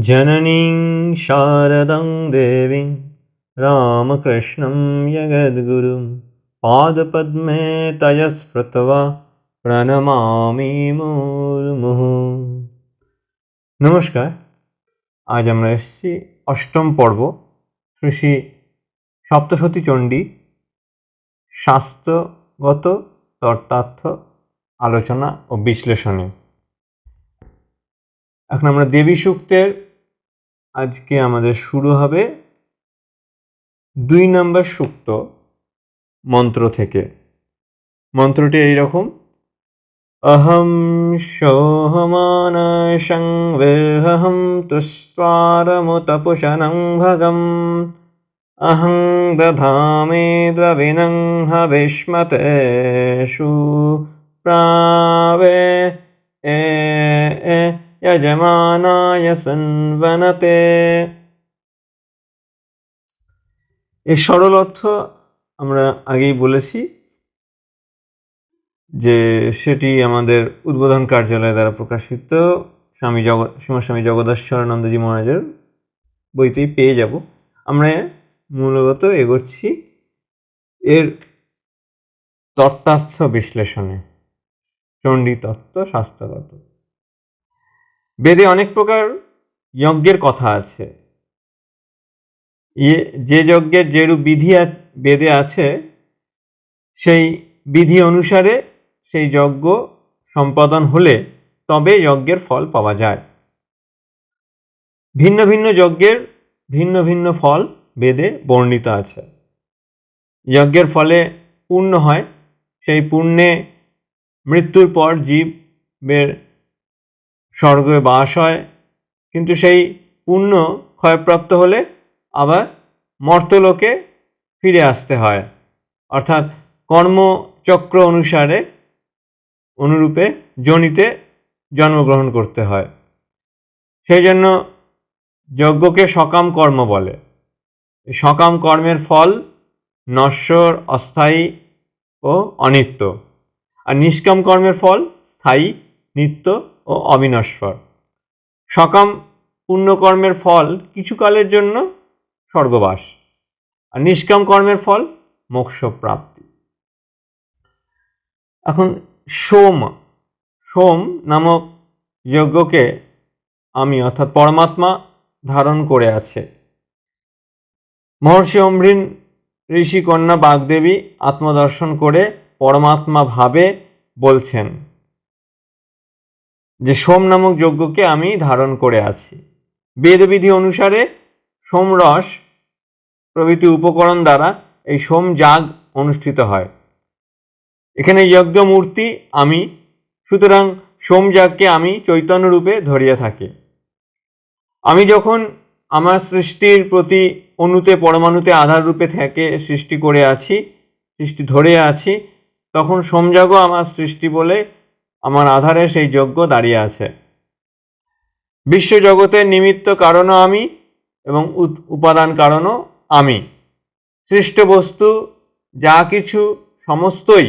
जननीं शारदां देवीं रामकृष्णं जगद्गुरुं पादपद्मे तया स्मृत्वा প্রণমামি মুহুর্মুহুঃ। নমস্কার, আজ আমরা এসেছি অষ্টম পর্ব শ্রী শ্রী সপ্তশতী চণ্ডী শাস্ত্রগত তত্ত্বার্থ আলোচনা ও বিশ্লেষণে। এখন আমরা দেবী সূক্তের আজকে আমাদের শুরু হবে 2 নম্বর সূক্ত মন্ত্র থেকে। মন্ত্রটি এইরকম: অহম সোহমানসং বির্হহম তুষ্টারমুতপুষণং ভগম অহং দধামি দ্রবিণং হবিষ্মতে সুপ্রাবে যজমানায় সন্বনতে। এর সরল অর্থ আমরা আগেই বলেছি যে সেটি আমাদের উদ্বোধন কার্যালয় দ্বারা প্রকাশিত শ্রীমৎস্বামী জগদাশ্বরানন্দজি মহারাজের বইতেই পেয়ে যাব। আমরা মূলত এগোচ্ছি এর তত্ত্বার্থ বিশ্লেষণে, চণ্ডী তত্ত্ব শাস্ত্রগত। বেদে অনেক প্রকার যজ্ঞের কথা আছে। যে যজ্ঞের যেরূপ বিধি বেদে আছে, সেই বিধি অনুসারে সেই যজ্ঞ সম্পাদন হলে তবে যজ্ঞের ফল পাওয়া যায়। ভিন্ন ভিন্ন যজ্ঞের ভিন্ন ভিন্ন ফল বেদে বর্ণিত আছে। যজ্ঞের ফলে পুণ্য হয়, সেই পুণ্যে মৃত্যুর পর জীবের স্বর্গে বাস হয়, কিন্তু সেই পুণ্য ক্ষয়প্রাপ্ত হলে আবার মর্ত্যলোকে ফিরে আসতে হয়, অর্থাৎ কর্মচক্র অনুরূপে যোনিতে জন্মগ্রহণ করতে হয়। সেই জন্য যজ্ঞকে সকাম কর্ম বলে। সকাম কর্মের ফল নশ্বর, অস্থায়ী ও অনিত্য, আর নিষ্কাম কর্মের ফল স্থায়ী, নিত্য ও অবিনশ্বর। সকাম পুণ্যকর্মের ফল কিছুকালের জন্য স্বর্গবাস, আর নিষ্কাম কর্মের ফল মোক্ষ প্রাপ্তি। এখন সোম নামক যজ্ঞকে আমি অর্থাৎ পরমাত্মা ধারণ করে আছে। মহর্ষি অম্বরীণ ঋষি কন্যা বাগদেবী আত্মদর্শন করে পরমাত্মা ভাবে বলছেন যে সোম নামক যজ্ঞকে আমি ধারণ করে আছি। বেদবিধি অনুসারে সোমরস প্রভৃতি উপকরণ দ্বারা এই সোম যাগ অনুষ্ঠিত হয়। এখানে যজ্ঞমূর্তি আমি, সুতরাং সোমযাগকে আমি চৈতন্য রূপে ধরিয়া থাকি। আমি যখন আমার সৃষ্টির প্রতি অণুতে পরমাণুতে আধার রূপে থেকে সৃষ্টি ধরে আছি, তখন সোমযাগও আমার সৃষ্টি বলে আমার আধারে সেই যজ্ঞ দাঁড়িয়ে আছে। বিশ্বজগতের নিমিত্ত কারণও আমি এবং উপাদান কারণও আমি। সৃষ্ট বস্তু যা কিছু সমস্তই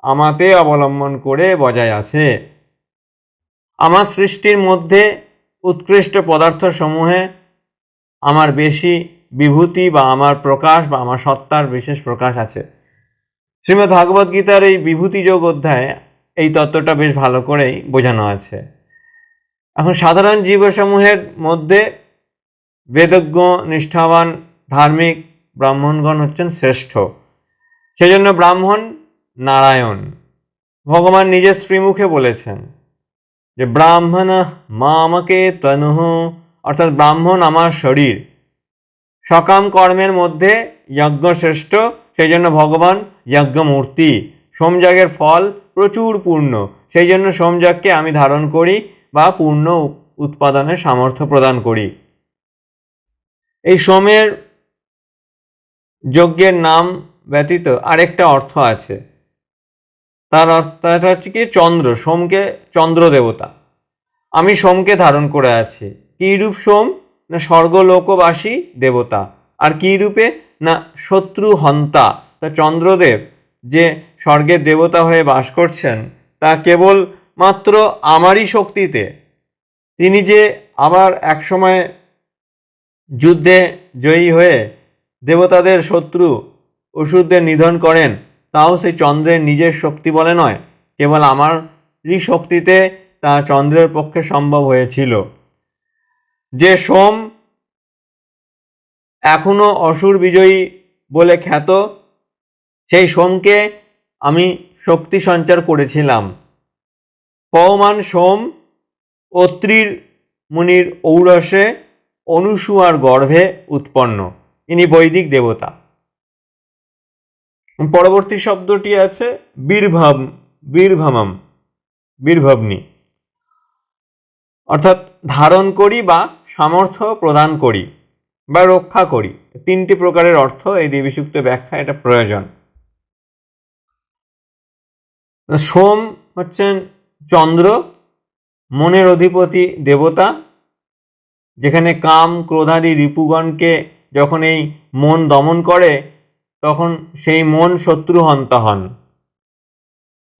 আমাতে অবলম্বন করে বজায় আছে। আমার সৃষ্টির মধ্যে উৎকৃষ্ট পদার্থ সমূহে আমার বেশি বিভূতি বা আমার প্রকাশ বা আমার সত্তার বিশেষ প্রকাশ আছে। শ্রীমদ্ ভাগবত গীতার এই বিভূতি যোগ অধ্যায়ে এই তত্ত্বটা বেশ ভালো করেই বোঝানো আছে। এখন সাধারণ জীবসমূহের মধ্যে বেদজ্ঞ, নিষ্ঠাবান, ধার্মিক ব্রাহ্মণগণ হচ্ছেন শ্রেষ্ঠ। সেজন্য ব্রাহ্মণ নারায়ণ। ভগবান নিজের শ্রীমুখে বলেছেন যে ব্রাহ্মণ মামকে তনুঃ, অর্থাৎ ব্রাহ্মণ আমার শরীর। সকাম কর্মের মধ্যে যজ্ঞ শ্রেষ্ঠ, সেই জন্য ভগবান যজ্ঞমূর্তি। সোমযাগের ফল প্রচুর পূর্ণ, সেই জন্য সোমযাগকে আমি ধারণ করি বা পূর্ণ উৎপাদনের সামর্থ্য প্রদান করি। এই সোমের যজ্ঞের নাম ব্যতীত আরেকটা অর্থ আছে। তার অর্থটা হচ্ছে কি চন্দ্র, সোমকে চন্দ্র দেবতা। আমি সোমকে ধারণ করে আছি। কী রূপ সোম? না স্বর্গলোকবাসী দেবতা। আর কী রূপে? না শত্রু হন্তা। তা চন্দ্রদেব যে স্বর্গের দেবতা হয়ে বাস করছেন তা কেবল মাত্র আমারই শক্তিতে। তিনি যে আবার এক সময় যুদ্ধে জয়ী হয়ে দেবতাদের শত্রু অসুরদের নিধন করেন, তাও সেই চন্দ্রের নিজের শক্তি বলে নয়, কেবল আমারই শক্তিতে তা চন্দ্রের পক্ষে সম্ভব হয়েছিল। যে সোম এখনো অসুর বিজয়ী বলে খ্যাত, সেই সোমকে আমি শক্তি সঞ্চার করেছিলাম। পবমান সোম অত্রির মুনির ঔরসে অনুসুয়ার গর্ভে উৎপন্ন। ইনি বৈদিক দেবতা। পরবর্তী শব্দটি আছে বীরভমম, বীরভবনী, অর্থাৎ ধারণ করি বা সামর্থ্য প্রদান করি বা রক্ষা করি। তিনটি প্রকারের অর্থ এই দেবীসূক্ত ব্যাখ্যা, এটা প্রয়োজন। সোম হচ্ছেন চন্দ্র, মনের অধিপতি দেবতা, যেখানে কাম ক্রোধাদি রিপুগণকে যখন এই মন দমন করে তখন সেই মন শত্রুহন্তা হন।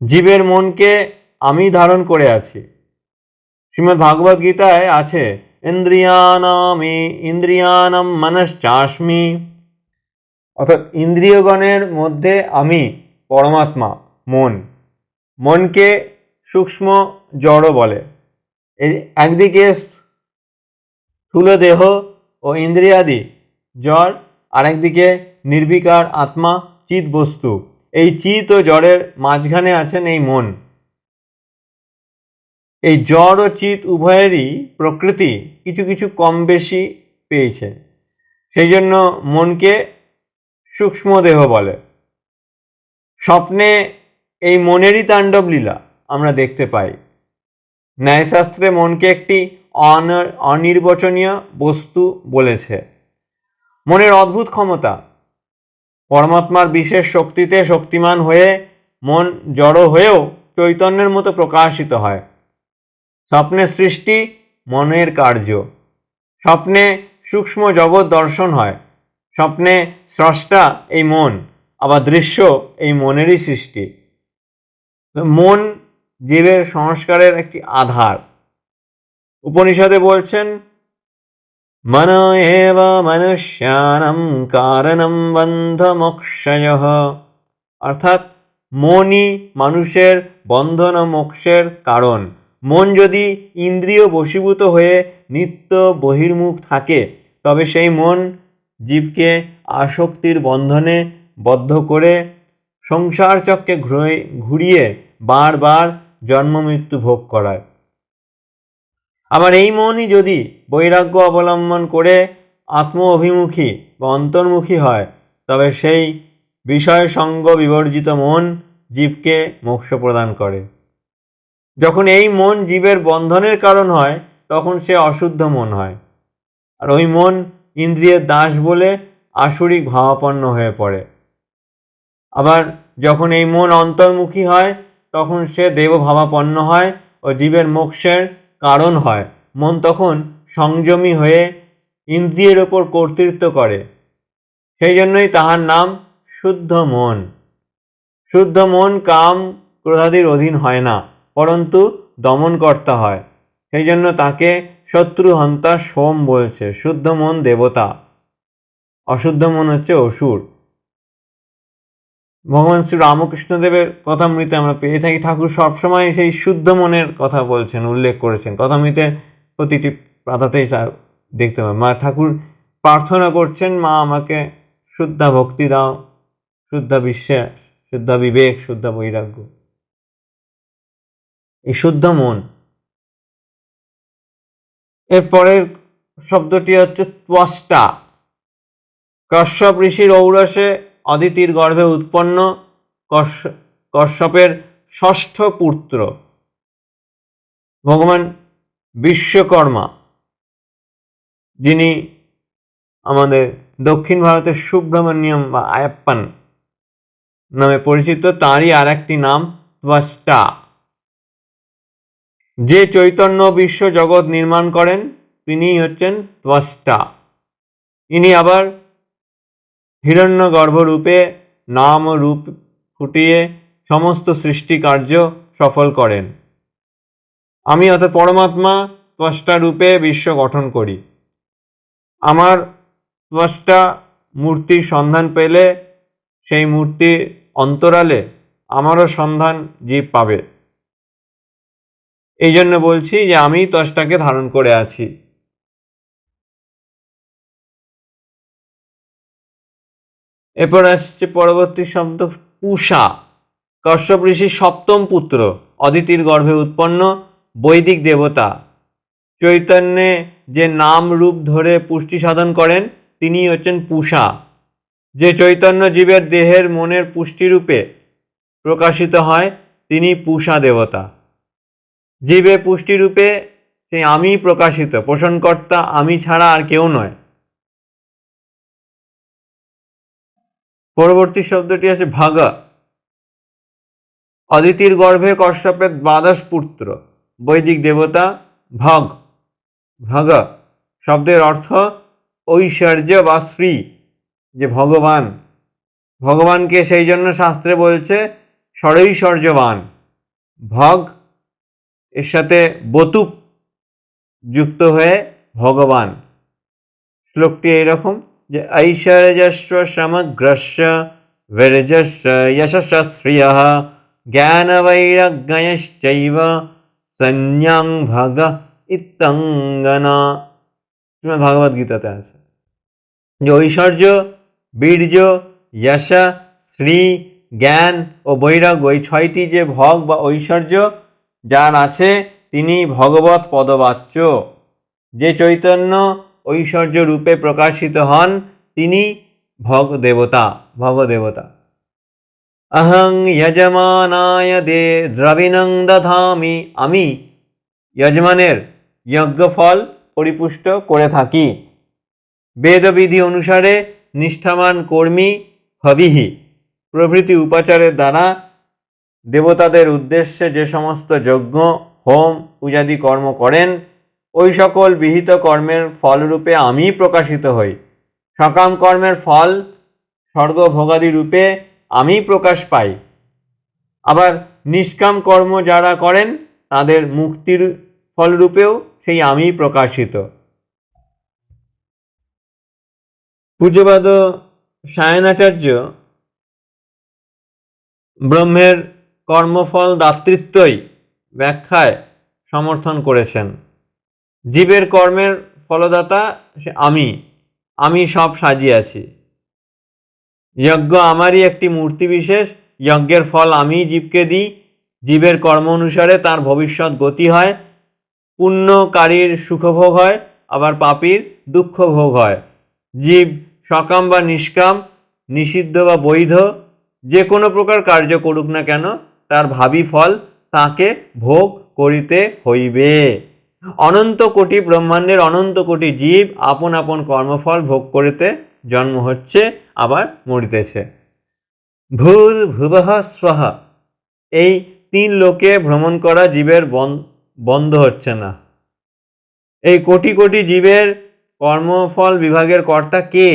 জীবের মনকে আমি ধারণ করে আছি। শ্রীমদ্ ভাগবত গীতায় আছে ইন্দ্রিয়ানাম মনশ্চাস্মি, অর্থাৎ ইন্দ্রিয়গণের মধ্যে আমি পরমাত্মা মন। মনকে সূক্ষ্ম জড় বলে। একদিকে স্থূল দেহ ও ইন্দ্রিয়াদি জড়, আরেকদিকে নির্বিকার আত্মা চিৎ বস্তু। এই চিৎ ও জড়ের মাঝখানে আছেন এই মন। এই জড় ও চিৎ উভয়েরই প্রকৃতি কিছু কিছু কম বেশি পেয়েছে, সেই জন্য মনকে সূক্ষ্ম দেহ বলে। স্বপ্নে এই মনেরই তাণ্ডব লীলা আমরা দেখতে পাই। ন্যায়শাস্ত্রে মনকে একটি অনির্বচনীয় বস্তু বলেছে। মনের অদ্ভুত ক্ষমতা। পরমাত্মার বিশেষ শক্তিতে শক্তিমান হয়ে মন জড় হয়েও চৈতন্যের মতো প্রকাশিত হয়। স্বপ্নে সৃষ্টি মনের কার্য। স্বপ্নে সূক্ষ্ম জগৎ দর্শন হয়। স্বপ্নে স্রষ্টা এই মন, আবার দৃশ্য এই মনেরই সৃষ্টি। মন জীবের সংস্কারের একটি আধার। উপনিষদে বলছেন মন এব মনুষ্যানাম কারণম বন্ধ মোক্ষয়ঃ, অর্থাৎ মনই মানুষের বন্ধন ও মোক্ষের কারণ। মন যদি ইন্দ্রিয় বশীভূত হয়ে নিত্য বহির্মুখ থাকে তবে সেই মন জীবকে আসক্তির বন্ধনে বদ্ধ করে সংসার চক্রে ঘুরিয়ে বারবার জন্ম মৃত্যু ভোগ করায়। আবার এই মনই যদি বৈরাগ্য অবলম্বন করে আত্ম অভিমুখী বা অন্তর্মুখী হয় তবে সেই বিষয় সঙ্গ বিবর্জিত মন জীবকে মোক্ষ প্রদান করে। যখন এই মন জীবের বন্ধনের কারণ হয় তখন সে অশুদ্ধ মন হয়, আর ওই মন ইন্দ্রিয়ের দাস বলে আসুরিক ভাবাপন্ন হয়ে পড়ে। আবার যখন এই মন অন্তর্মুখী হয় তখন সে দেবভাবাপন্ন হয় ও জীবের মোক্ষের কারণ হয়। মন তখন সংযমী হয়ে ইন্দ্রিয়ের ওপর কর্তৃত্ব করে, সেই জন্যই তাহার নাম শুদ্ধ মন। শুদ্ধ মন কাম ক্রোধাদির অধীন হয় না, পরন্তু দমনকর্তা হয়। সেই জন্য তাকে শত্রুহন্তা সোম বলছে। শুদ্ধ মন দেবতা, অশুদ্ধ মন হচ্ছে অসুর। ভগবান শ্রী রামকৃষ্ণদেবের কথামৃতে আমরা পেয়ে থাকি ঠাকুর সবসময় সেই শুদ্ধ মনের কথা বলছেন, উল্লেখ করেছেন। কথামৃতে প্রতিটি পাতাতেই দেখতে পাবেন মা ঠাকুর প্রার্থনা করছেন, মা আমাকে শুদ্ধ ভক্তি দাও, শুদ্ধ বিশ্বাস, শুদ্ধ বিবেক, শুদ্ধ বৈরাগ্য, এই শুদ্ধ মন। এর পরের শব্দটি হচ্ছে ত্বষ্টা। কশ্যপ ঋষির ঔরসে অদিতির গর্ভে উৎপন্ন, কশ্যপের ষষ্ঠ পুত্র ভগবান বিশ্বকর্মা, যিনি আমাদের দক্ষিণ ভারতের সুব্রমণ্যম বা আয়াপ্পান নামে পরিচিত, তাঁরই আর একটি নাম ত্বষ্টা। যে চৈতন্য বিশ্ব জগৎ নির্মাণ করেন তিনিই হচ্ছেন ত্বষ্টা। ইনি আবার হিরণ্যগর্ভ রূপে নাম ও রূপ ফুটিয়ে সমস্ত সৃষ্টি কার্য সফল করেন। আমি অর্থাৎ পরমাত্মা ত্বষ্টা রূপে বিশ্ব গঠন করি। আমার ত্বষ্টা মূর্তির সন্ধান পেলে সেই মূর্তির অন্তরালে আমারও সন্ধান জীব পাবে। এই জন্য বলছি যে আমি ত্বষ্টাকে ধারণ করে আছি। এরপর আসছে পরবর্তী শব্দ পূষা। কশ্যপ ঋষির সপ্তম পুত্র, অদিতির গর্ভে উৎপন্ন বৈদিক দেবতা। চৈতন্যে যে নাম রূপ ধরে পুষ্টি সাধন করেন তিনি হচ্ছেন পূষা। যে চৈতন্য জীবের দেহের মনের পুষ্টিরূপে প্রকাশিত হয় তিনি পূষা দেবতা। জীবে পুষ্টিরূপে সেই আমি প্রকাশিত, পোষণকর্তা আমি ছাড়া আর কেউ নয়। পরবর্তী শব্দটি আছে ভাগ। অদিতির গর্ভে কশ্যপের দ্বাদশ পুত্র, বৈদিক দেবতা ভগ। ভগ শব্দের অর্থ ঐশ্বর্য বা শ্রী, যে ভগবান। ভগবানকে সেই জন্য শাস্ত্রে বলছে ষড়ৈশ্বর্যবান। ভগ এর সাথে বতুক যুক্ত হয়ে ভগবান। শ্লোকটি এইরকম যে ঐশ্বর্যস্ব সমগ্রস্য বীর্যস্য যশস্য শ্রিয়ঃ জ্ঞানবৈরাগ্যশ্চৈব সন্ন্যাং ভগ ইত্যঙ্গনা। ভগবদ গীতাতে আছে যে ঐশ্বর্য, বীর্য, যশ, শ্রী, জ্ঞান ও বৈরাগ্য এই ছয়টি যে ভগ বা ঐশ্বর্য যার আছে তিনি ভগবৎ পদবাচ্য। যে চৈতন্য ঐশ্বর্য রূপে প্রকাশিত হন তিনি ভগদেবতা। অহং যজমানায় দ্রবিণং দধামি। আমি যজমানের যজ্ঞফল পরিপুষ্ট করে থাকি। বেদবিধি অনুসারে নিষ্ঠাবান কর্মী হবিহি প্রভৃতি উপাচারের দ্বারা দেবতাদের উদ্দেশ্যে যে সমস্ত যজ্ঞ, হোম, পূজাদি কর্ম করেন ওই সকল বিহিত কর্মের ফলরূপে আমি প্রকাশিত হই। সকাম কর্মের ফল স্বর্গভোগাদি রূপে আমি প্রকাশ পাই। আবার নিষ্কাম কর্ম যারা করেন তাদের মুক্তির ফলরূপেও সেই আমি প্রকাশিত। পূজ্যপাদ সায়নাচার্য ব্রহ্মের কর্মফল দাতৃত্বই ব্যাখ্যায় সমর্থন করেছেন। জীবের কর্মের ফলদাতা সে আমি সব সাজিয়াছি। যজ্ঞ আমারই একটি মূর্তি বিশেষ। যজ্ঞের ফল আমি জীবকে দিই। জীবের কর্ম অনুসারে তার ভবিষ্যৎ গতি হয়। পুণ্যকারীর সুখভোগ হয়, আবার পাপীর দুঃখভোগ হয়। জীব সকাম বা নিষ্কাম, নিষিদ্ধ বা বৈধ যে কোনো প্রকার কার্য করুক না কেন তার ভাবী ফল তাকে ভোগ করিতে হইবে। অনন্ত কোটি ব্রহ্মাণ্ডের অনন্ত কোটি জীব আপন আপন কর্মফল ভোগ করিতে জন্ম হচ্ছে, আবার মরিতেছে। ভূর ভুবঃ স্বঃ এই তিন লোকে ভ্রমণ করা জীবের বন্ধ হচ্ছে না। এই কোটি কোটি জীবের কর্মফল বিভাগের কর্তা কে?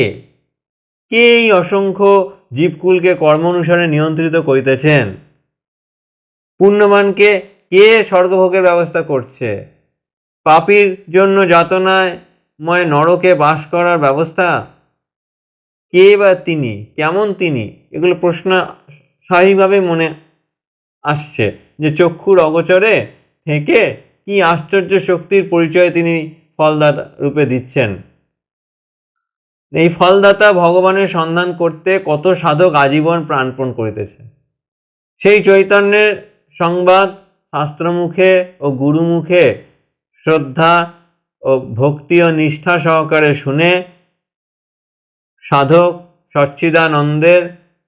কে এই অসংখ্য জীবকুলকে কর্ম অনুসারে নিয়ন্ত্রিত করিতেছেন? পুণ্যবানকে কে স্বর্গভোগের ব্যবস্থা করছে? পাপীর জন্য যাতনাময় নরকে বাস করার ব্যবস্থা কে বা তিনি? কেমন তিনি? এগুলো প্রশ্ন স্বাভাবিকভাবে মনে আসছে যে চক্ষুর অগোচরে থেকে কি আশ্চর্য শক্তির পরিচয় তিনি ফলদাতা রূপে দিচ্ছেন। এই ফলদাতা ভগবানের সন্ধান করতে কত সাধক আজীবন প্রাণপণ করিতেছে। সেই চৈতন্যের সংবাদ শাস্ত্রমুখে ও গুরুমুখে শ্রদ্ধা ও ভক্তি ও নিষ্ঠা সহকারে শুনে সাধক সচ্চিদানন্দের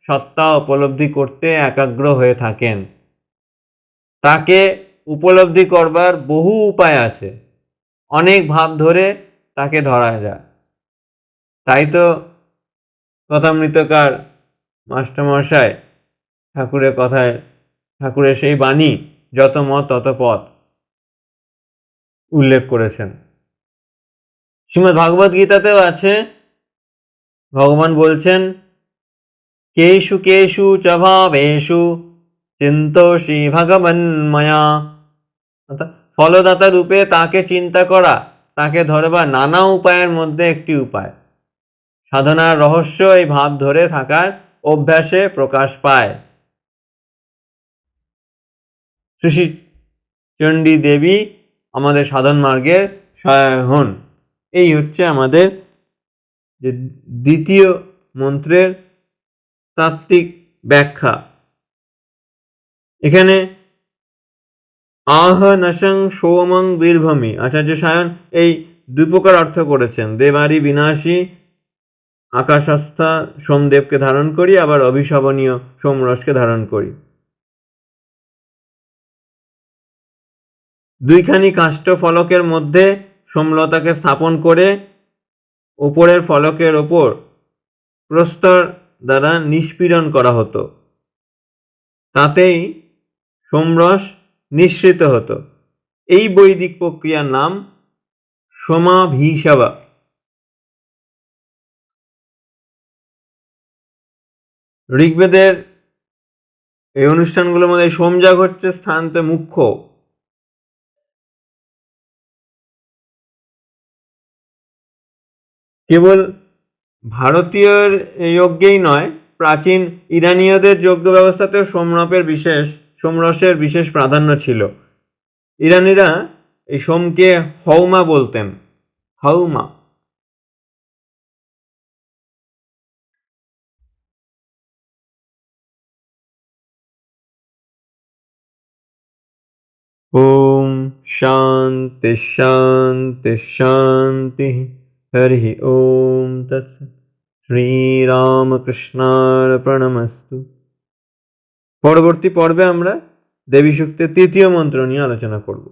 সত্তা উপলব্ধি করতে একাগ্র হয়ে থাকেন। তাকে উপলব্ধি করবার বহু উপায় আছে, অনেক ভাব ধরে তাকে ধরা যায়। তাই তো কথামৃতকার মাস্টারমশাই ঠাকুরের কথায়, ঠাকুরের সেই বাণী যত মত তত পথ উল্লেখ করেছেন। শ্রীমদ্ ভাগবত গীতাতেও আছে, ভগবান বলছেন কেষু কেষু চ ভাবেষু চিন্তোষি ভগবন্ময়া। অর্থাৎ ফলদাতা রূপে তাকে চিন্তা করা, তাকে ধরবার নানা উপায়ের মধ্যে একটি উপায়। সাধনার রহস্য এই ভাব ধরে থাকার অভ্যাসে প্রকাশ পায়। শ্রী চণ্ডী দেবী আমাদের সাধন মার্গের সহায় হন। এই হচ্ছে আমাদের যে দ্বিতীয় মন্ত্রের তাত্ত্বিক ব্যাখ্যা। এখানে আহ নশং সোমং বীরভূমি আচার্য সায়ন এই দুই প্রকার অর্থ করেছেন। দেবারি বিনাশী আকাশাস্থা সোমদেবকে ধারণ করি, আবার অভিশাবনীয় সোমরসকে ধারণ করি। দুইখানি কাষ্ঠ ফলকের মধ্যে সোমলতাকে স্থাপন করে ওপরের ফলকের ওপর প্রস্তর দ্বারা নিষ্পীড়ন করা হতো, তাতেই সোমরস নিঃসৃত হতো। এই বৈদিক প্রক্রিয়ার নাম সোমাভিষেবা। ঋগ্বেদের এই অনুষ্ঠানগুলোর মধ্যে সোমযাগ হচ্ছে স্থানতে মুখ্য। কেবল ভারতীয় যজ্ঞেই নয়, প্রাচীন ইরানীয়দের যজ্ঞ ব্যবস্থাতেও সোমরসের বিশেষ প্রাধান্য ছিল। ইরানীরা এই সোমকে হৌমা বলতেন। হৌমা। ওম শান্তি শান্তি শান্তি। হরি ওম তৎসৎ। শ্রীরামকৃষ্ণার্পণমস্তু। পরবর্তী পর্বে আমরা দেবী সূক্তের তৃতীয় মন্ত্র নিয়ে আলোচনা করব।